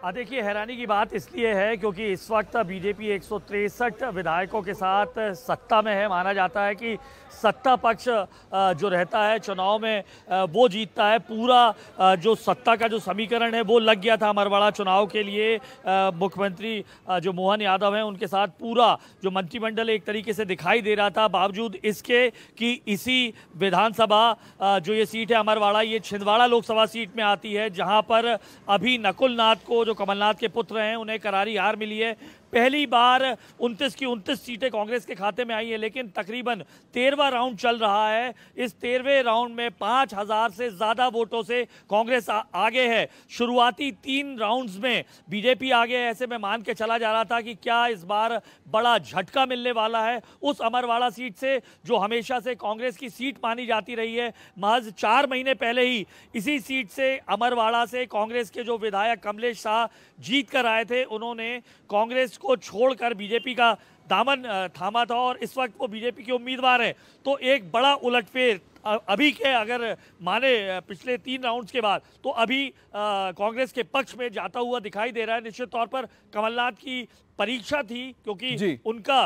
देखिए, हैरानी की बात इसलिए है क्योंकि इस वक्त बीजेपी 163 विधायकों के साथ सत्ता में है। माना जाता है कि सत्ता पक्ष जो रहता है चुनाव में वो जीतता है। पूरा जो सत्ता का जो समीकरण है वो लग गया था अमरवाड़ा चुनाव के लिए। मुख्यमंत्री जो मोहन यादव हैं उनके साथ पूरा जो मंत्रिमंडल एक तरीके से दिखाई दे रहा था, बावजूद इसके कि इसी विधानसभा जो ये सीट है अमरवाड़ा, ये छिंदवाड़ा लोकसभा सीट में आती है, जहां पर अभी नकुल नाथ को, जो कमलनाथ के पुत्र हैं, उन्हें करारी हार मिली है। पहली बार 29 की 29 सीटें कांग्रेस के खाते में आई है, लेकिन तकरीबन 13वां राउंड चल रहा है। इस 13वें राउंड में 5000 से ज़्यादा वोटों से कांग्रेस आगे है। शुरुआती 3 राउंड्स में बीजेपी आगे है। ऐसे में मान के चला जा रहा था कि क्या इस बार बड़ा झटका मिलने वाला है उस अमरवाड़ा सीट से, जो हमेशा से कांग्रेस की सीट मानी जाती रही है। महज 4 महीने पहले ही इसी सीट से, अमरवाड़ा से, कांग्रेस के जो विधायक कमलेश शाह जीत कर आए थे, उन्होंने कांग्रेस को छोड़कर बीजेपी का दामन थामा था और इस वक्त वो बीजेपी के उम्मीदवार हैं। तो एक बड़ा उलटफेर अभी के अगर माने पिछले 3 राउंड्स के बाद, तो अभी कांग्रेस के पक्ष में जाता हुआ दिखाई दे रहा है। निश्चित तौर पर कमलनाथ की परीक्षा थी, क्योंकि उनका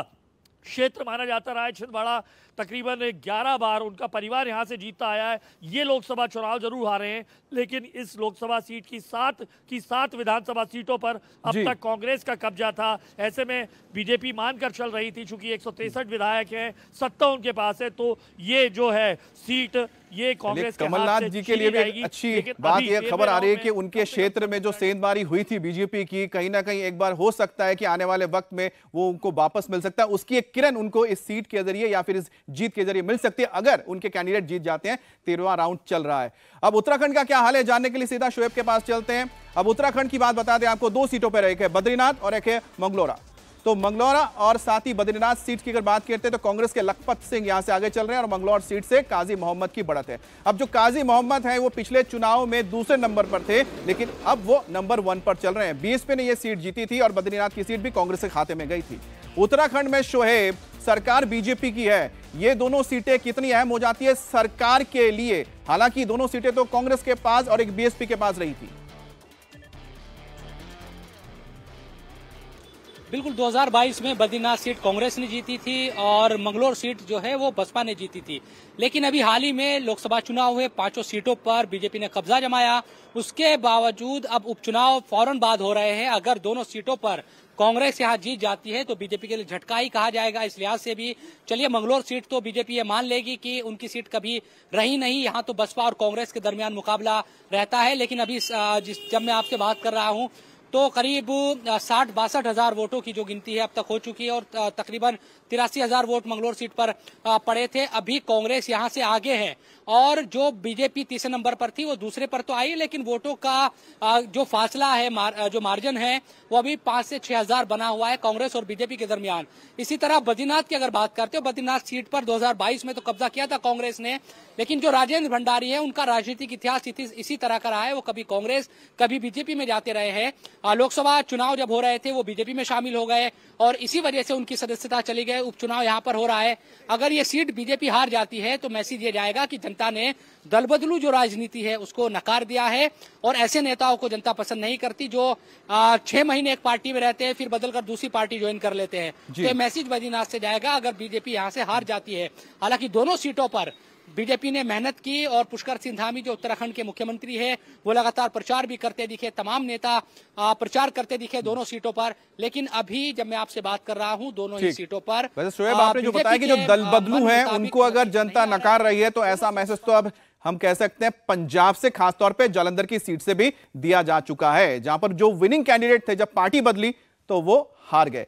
क्षेत्र माना जाता रहा है छिंदवाड़ा। तकरीबन 11 बार उनका परिवार यहां से जीतता आया है। ये लोकसभा चुनाव जरूर हारे हैं, लेकिन इस लोकसभा सीट की 7 विधानसभा सीटों पर अब तक कांग्रेस का कब्जा था। ऐसे में बीजेपी मानकर चल रही थी, चूंकि 163 विधायक हैं, सत्ता उनके पास है, तो ये जो है सीट ये कांग्रेस के कमलनाथ जी के लिए भी अच्छी बात यह खबर आ रही है कि उनके क्षेत्र में जो सेंधमारी हुई थी बीजेपी की, कहीं ना कहीं एक बार हो सकता है कि आने वाले वक्त में वो उनको वापस मिल सकता है। उसकी एक किरण उनको इस सीट के जरिए या फिर इस जीत के जरिए मिल सकती है, अगर उनके कैंडिडेट जीत जाते हैं। 13वां राउंड चल रहा है। अब उत्तराखंड का क्या हाल है जानने के लिए सीधा शोएब के पास चलते हैं। अब उत्तराखंड की बात बता दें आपको, 2 सीटों पर, एक है बद्रीनाथ और एक है मंगलौरा। तो मंगलौरा और साथ ही बद्रीनाथ सीट की अगर बात करते हैं तो कांग्रेस के लखपत सिंह यहां से आगे चल रहे हैं और मंगलौर सीट से काजी मोहम्मद की बढ़त है। अब जो काजी मोहम्मद है वो पिछले चुनाव में दूसरे नंबर पर थे, लेकिन अब वो नंबर 1 पर चल रहे हैं। बीएसपी ने यह सीट जीती थी और बद्रीनाथ की सीट भी कांग्रेस के खाते में गई थी। उत्तराखंड में शोएब, सरकार बीजेपी की है, ये दोनों सीटें कितनी अहम हो जाती है सरकार के लिए? हालांकि दोनों सीटें तो कांग्रेस के पास और एक बीएसपी के पास रही थी। बिल्कुल, 2022 में बद्रीनाथ सीट कांग्रेस ने जीती थी और मंगलौर सीट जो है वो बसपा ने जीती थी। लेकिन अभी हाल ही में लोकसभा चुनाव हुए, 5 सीटों पर बीजेपी ने कब्जा जमाया। उसके बावजूद अब उपचुनाव फौरन बाद हो रहे हैं। अगर दोनों सीटों पर कांग्रेस यहां जीत जाती है तो बीजेपी के लिए झटका ही कहा जाएगा। इस लिहाज से भी चलिए, मंगलौर सीट तो बीजेपी ये मान लेगी कि उनकी सीट कभी रही नहीं, यहाँ तो बसपा और कांग्रेस के दरमियान मुकाबला रहता है। लेकिन अभी जब मैं आपसे बात कर रहा हूँ तो करीब 60-62 हजार वोटों की जो गिनती है अब तक हो चुकी है और तकरीबन 83,000 वोट मंगलौर सीट पर पड़े थे। अभी कांग्रेस यहां से आगे है और जो बीजेपी तीसरे नंबर पर थी वो दूसरे पर तो आई, लेकिन वोटों का जो फासला है, जो मार्जिन है, वो अभी 5 से 6 हजार बना हुआ है कांग्रेस और बीजेपी के दरमियान। इसी तरह बद्रीनाथ की अगर बात करते हो, बद्रीनाथ सीट पर 2022 में तो कब्जा किया था कांग्रेस ने, लेकिन जो राजेंद्र भंडारी है उनका राजनीतिक इतिहास इसी तरह का रहा है। वो कभी कांग्रेस कभी बीजेपी में जाते रहे हैं। लोकसभा चुनाव जब हो रहे थे वो बीजेपी में शामिल हो गए और इसी वजह से उनकी सदस्यता चली गई। उपचुनाव यहाँ पर हो रहा है। अगर ये सीट बीजेपी हार जाती है तो मैसेज ये जाएगा कि जनता ने दल बदलू जो राजनीति है उसको नकार दिया है और ऐसे नेताओं को जनता पसंद नहीं करती जो 6 महीने एक पार्टी में रहते हैं फिर बदलकर दूसरी पार्टी ज्वाइन कर लेते हैं। तो ये मैसेज बद्रीनाथ से जाएगा अगर बीजेपी यहाँ से हार जाती है। हालांकि दोनों सीटों पर बीजेपी ने मेहनत की और पुष्कर सिंह धामी जो उत्तराखंड के मुख्यमंत्री है वो लगातार प्रचार भी करते दिखे, तमाम नेता प्रचार करते दिखे दोनों सीटों पर। लेकिन अभी जब मैं आपसे बात कर रहा हूं दोनों ही सीटों पर, वैसे शोएब आपने जो बताया कि जो दल बदलू है उनको अगर जनता नकार रही है तो ऐसा मैसेज तो अब हम कह सकते हैं पंजाब से, खासतौर पर जालंधर की सीट से भी दिया जा चुका है, जहां पर जो विनिंग कैंडिडेट थे जब पार्टी बदली तो वो हार गए।